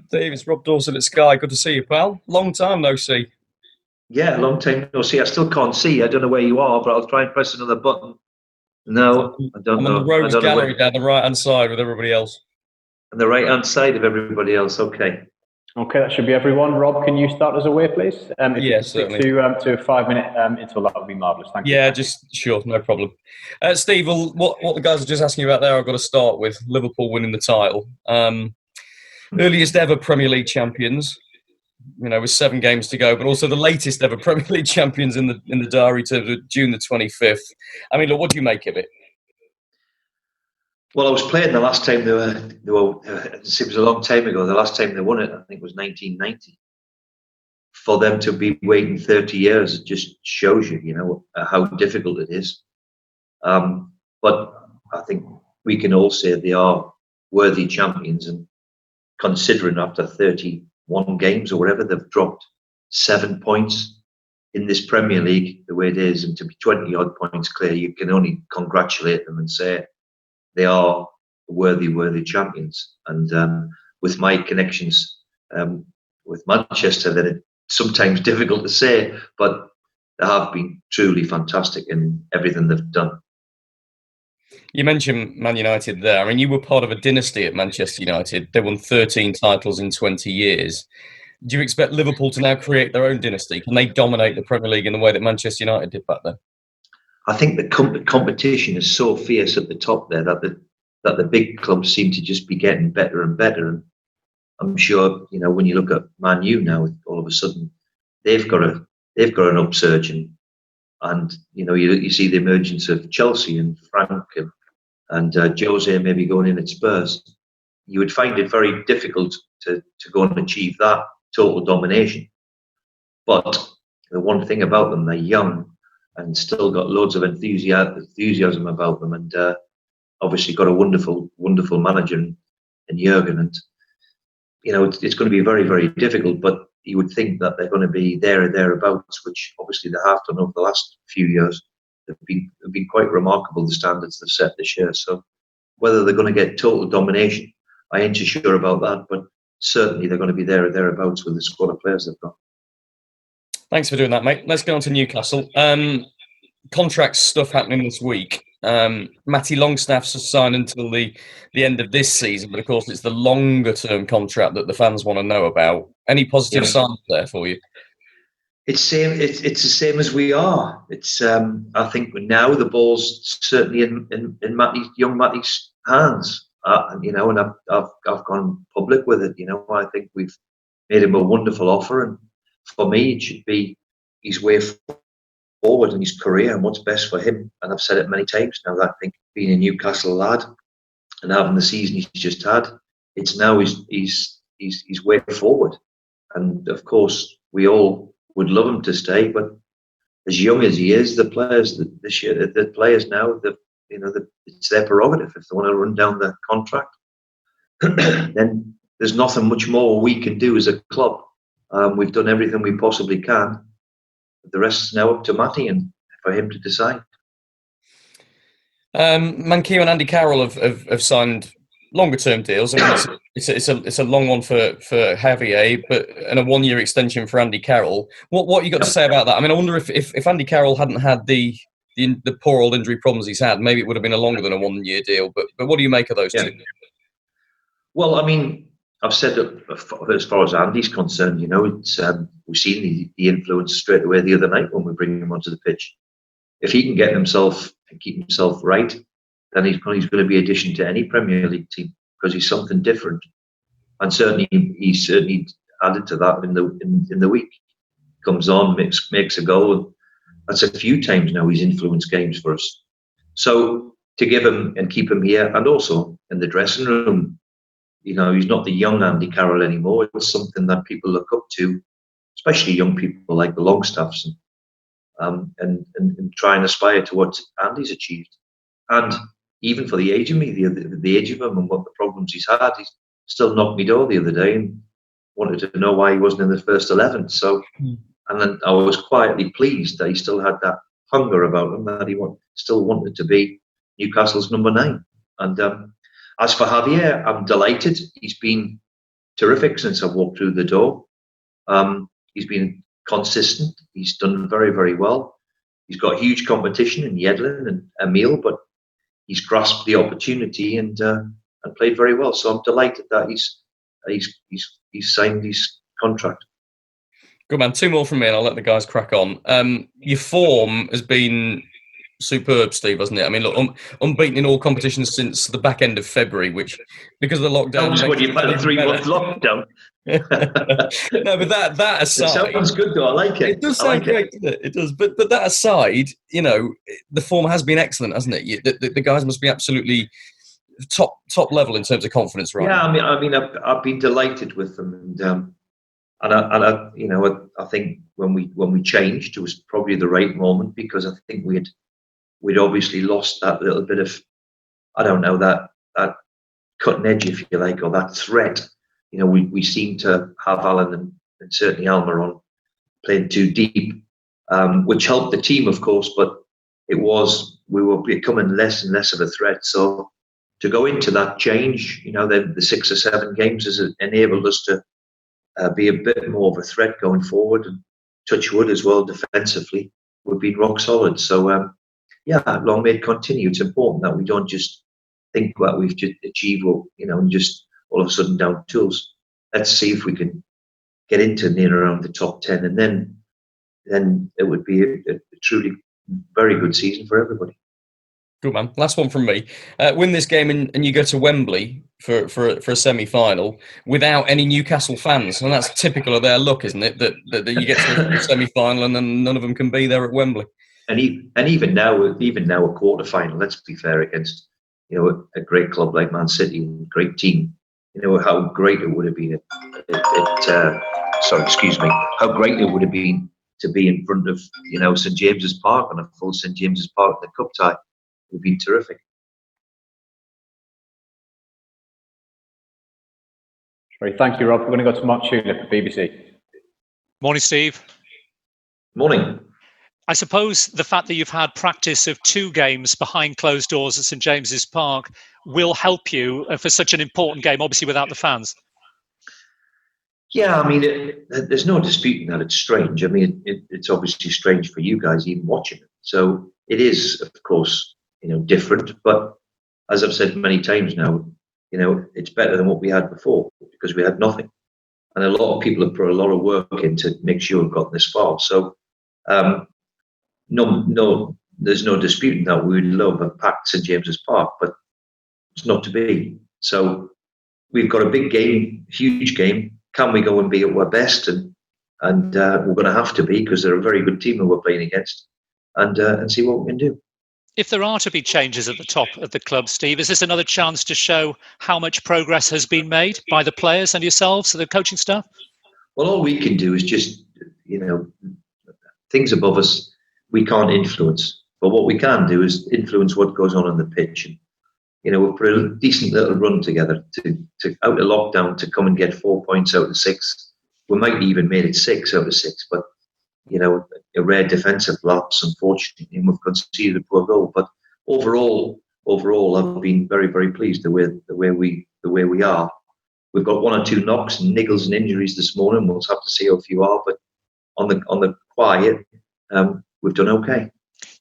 Dave, it's Rob Dawson at Sky. Good to see you, pal. Long time no see. Yeah, long time no see. I still can't see. I don't know where you are, but I'll try and press another button. No, I don't I'm know. on the Rose I don't know Gallery down the right-hand side with everybody else. On the right-hand side of everybody else. Okay. Okay, that should be everyone. Rob, can you start us away, please? If you could stick to a 5-minute interval, that would be marvellous. Thank you. Yeah, just sure, no problem. Steve, what the guys are just asking you about there, I've got to start with Liverpool winning the title. Earliest ever Premier League champions, with 7 games to go, but also the latest ever Premier League champions in the diary to June the 25th. I mean, look, what do you make of it? Well, I was playing the last time they were. It was a long time ago. The last time they won it, I think, was 1990. For them to be waiting 30 years, it just shows you, how difficult it is. But I think we can all say they are worthy champions, and considering after 31 games or whatever, they've dropped 7 points in this Premier League the way it is, and to be 20 odd points clear, you can only congratulate them and say they are worthy champions. And with my connections with Manchester, then it's sometimes difficult to say, but they have been truly fantastic in everything they've done. You mentioned Man United there. I mean, you were part of a dynasty at Manchester United. They won 13 titles in 20 years. Do you expect Liverpool to now create their own dynasty? Can they dominate the Premier League in the way that Manchester United did back then? I think the competition is so fierce at the top there that the big clubs seem to just be getting better and better. And I'm sure when you look at Man U now, all of a sudden they've got an upsurge, and you see the emergence of Chelsea and Frank and Jose maybe going in at Spurs. You would find it very difficult to go and achieve that total domination. But the one thing about them, they're young and still got loads of enthusiasm about them, and obviously got a wonderful manager in Jurgen. And it's going to be very, very difficult, but you would think that they're going to be there or thereabouts, which obviously they have done over the last few years. They've been quite remarkable, the standards they've set this year. So whether they're going to get total domination, I ain't too sure about that, but certainly they're going to be there or thereabouts with the squad of players they've got. Thanks for doing that, mate. Let's go on to Newcastle. Contract stuff happening this week. Matty Longstaff's signed until the end of this season, but of course it's the longer term contract that the fans want to know about. Any positive signs there for you? It's the same as we are. It's I think now the ball's certainly in young Matty's hands. And I've gone public with it. I think we've made him a wonderful offer, and for me, it should be his way forward in his career and what's best for him. And I've said it many times now that I think being a Newcastle lad and having the season he's just had, it's now his way forward. And of course, we all would love him to stay, but as young as he is, the players now, it's their prerogative. If they want to run down the contract, then there's nothing much more we can do as a club. We've done everything we possibly can. The rest is now up to Matty and for him to decide. Mankew and Andy Carroll have signed longer term deals. I mean, it's a long one for Javier, and a 1-year extension for Andy Carroll. What you got to say about that? I mean, I wonder if Andy Carroll hadn't had the poor old injury problems he's had, maybe it would have been a longer than a 1-year deal. But what do you make of those two? Well, I mean, I've said that as far as Andy's concerned, it's we've seen the influence straight away the other night when we bring him onto the pitch. If he can get himself and keep himself right, then he's going to be addition to any Premier League team because he's something different. And certainly he added to that in the week. Comes on, makes a goal. That's a few times now he's influenced games for us. So to give him and keep him here, and also in the dressing room, he's not the young Andy Carroll anymore. It's something that people look up to, especially young people like the Longstaffs, and try and aspire to what Andy's achieved. And even for the age of me, the age of him and what the problems he's had, he still knocked me door the other day and wanted to know why he wasn't in the first 11. So, and then I was quietly pleased that he still had that hunger about him, that he still wanted to be Newcastle's number 9. And as for Javier, I'm delighted. He's been terrific since I've walked through the door. He's been consistent. He's done very, very well. He's got huge competition in Yedlin and Emil, but he's grasped the opportunity and played very well. So I'm delighted that he's signed his contract. Good man. 2 more from me, and I'll let the guys crack on. Your form has been superb, Steve, hasn't it? I mean, look, unbeaten in all competitions since the back end of February, which, because of the lockdown, sounds when you've had a 3-month lockdown. No, but that aside, it sounds good though. I like it. It does sound great, doesn't it? It does. But that aside, the form has been excellent, hasn't it? The guys must be absolutely top level in terms of confidence, right? Yeah, I mean, I've been delighted with them, and I think when we changed, it was probably the right moment, because I think we'd obviously lost that little bit of, I don't know, that cutting edge, if you like, or that threat. We seem to have Alan and certainly Almer on playing too deep, which helped the team, of course, but we were becoming less and less of a threat. So to go into that change, the 6 or 7 games has enabled us to be a bit more of a threat going forward, and touch wood as well defensively. We've been rock solid. So long may it continue. It's important that we don't just think that we've just achieved, and just all of a sudden down tools. Let's see if we can get into near around the top 10, and then it would be a truly very good season for everybody. Good man. Last one from me. Win this game and you go to Wembley for a semi-final without any Newcastle fans, and that's typical of their luck, isn't it? That you get to a semi-final and then none of them can be there at Wembley. And even now a quarter-final. Let's be fair, against a great club like Man City, a great team. How great it would have been how great it would have been to be in front of St James's Park on a full St James's Park in the cup tie. It would be terrific. Great, thank you, Rob. We're going to go to Mark Tulip at BBC. Morning, Steve. Morning. I suppose the fact that you've had practice of 2 games behind closed doors at St James's Park will help you for such an important game, obviously without the fans. Yeah, I mean, there's no disputing that it's strange. I mean, it's obviously strange for you guys even watching it. So it is, of course, different. But as I've said many times now, it's better than what we had before, because we had nothing. And a lot of people have put a lot of work in to make sure we've gotten this far. So no, there's no disputing that we would love a packed St James's Park, but it's not to be. So we've got a big game, huge game. Can we go and be at our best? And we're going to have to be, because they're a very good team who we're playing against, and see what we can do. If there are to be changes at the top of the club, Steve, is this another chance to show how much progress has been made by the players and yourselves, the coaching staff? Well, all we can do is just, things above us we can't influence. But what we can do is influence what goes on the pitch. And, we've put a decent little run together to out of lockdown to come and get 4 points out of 6. We might even made it 6 out of 6, but a rare defensive lapse, unfortunately, and we've conceded a poor goal. But overall, I've been very, very pleased the way we are. We've got 1 or 2 knocks and niggles and injuries this morning. We'll have to see how few are, but on the quiet, we've done okay.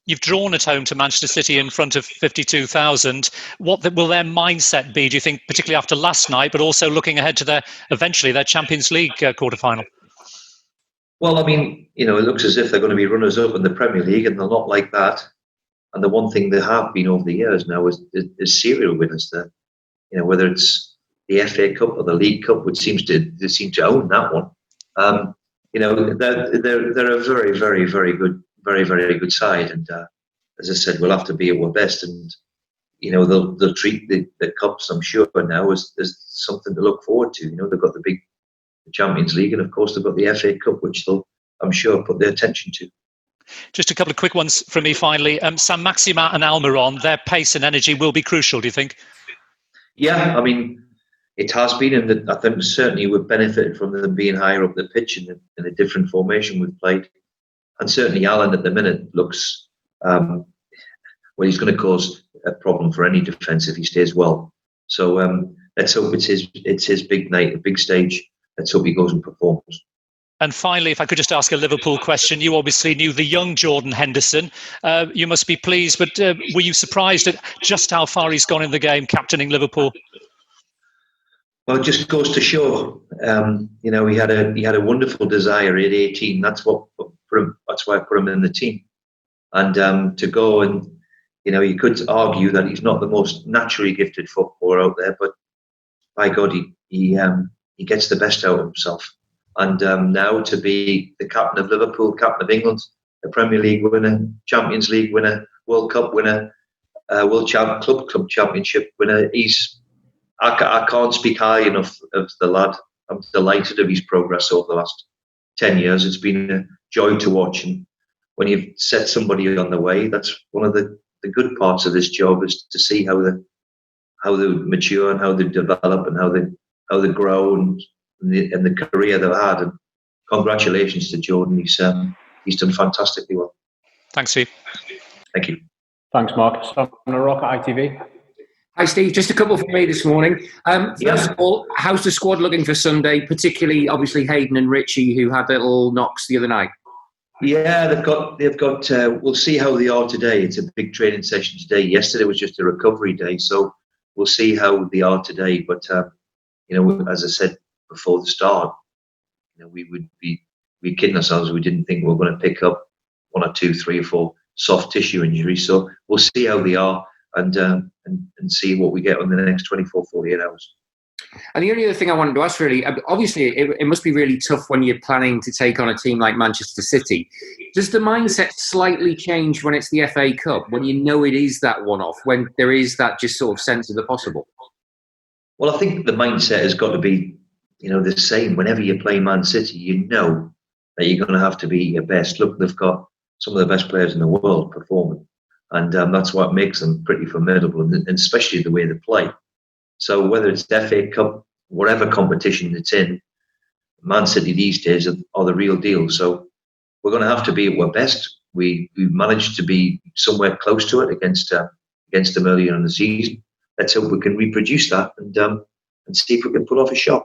You've drawn at home to Manchester City in front of 52,000. What will their mindset be, do you think, particularly after last night, but also looking ahead to their Champions League quarter-final? Well, I mean, it looks as if they're going to be runners-up in the Premier League, and they're not like that. And the one thing they have been over the years now is serial winners. Whether it's the FA Cup or the League Cup, which they seem to own that one. They're a very, very, very good, very, very good side. And as I said, we'll have to be at our best. And they'll treat the cups, I'm sure, now as something to look forward to. They've got the Champions League, and of course they've got the FA Cup, which they'll, I'm sure, put their attention to. Just a couple of quick ones from me finally. Sam Maxima and Almiron, their pace and energy will be crucial, do you think? Yeah, I mean, it has been, and I think certainly we've benefited from them being higher up the pitch in a different formation we've played. And certainly Alan at the minute looks, he's going to cause a problem for any defence if he stays well. So let's hope it's his big night, a big stage. Let's hope he goes and performs. And finally, if I could just ask a Liverpool question, you obviously knew the young Jordan Henderson. You must be pleased, but were you surprised at just how far he's gone in the game, captaining Liverpool? Well, it just goes to show, he had a wonderful desire at 18. That's why I put him in the team. And to go and, you could argue that he's not the most naturally gifted footballer out there, but by God, he gets the best out of himself. And now to be the captain of Liverpool, captain of England, a Premier League winner, Champions League winner, World Cup winner, Club Championship winner, I can't speak high enough of the lad. I'm delighted of his progress over the last 10 years. It's been a joy to watch. And when you've set somebody on the way, that's one of the good parts of this job, is to see how they mature and how they develop and how they grow and the career they've had. And congratulations to Jordan. He's done fantastically well. Thanks, Steve. Thank you. Thanks, Mark. So I'm Rock at ITV. Hi, Steve. Just a couple from me this morning. First of all, how's the squad looking for Sunday? Particularly, obviously, Hayden and Richie, who had little knocks the other night. Yeah, they've got. We'll see how they are today. It's a big training session today. Yesterday was just a recovery day, so we'll see how they are today. But as I said before the start, we'd kidding ourselves. We didn't think we were going to pick up 1 or 2, 3 or 4 soft tissue injuries. So we'll see how they are and see what we get on the next 24, 48 hours. And the only other thing I wanted to ask, really, obviously, it must be really tough when you're planning to take on a team like Manchester City. Does the mindset slightly change when it's the FA Cup, when you know it is that one-off, when there is that just sort of sense of the possible? Well, I think the mindset has got to be, the same. Whenever you play Man City, you know that you're going to have to be your best. Look, they've got some of the best players in the world performing. And that's what makes them pretty formidable, and especially the way they play. So whether it's the FA Cup, whatever competition it's in, Man City these days are the real deal. So we're going to have to be at our best. We managed to be somewhere close to it against them earlier in the season. Let's hope we can reproduce that and see if we can pull off a shock.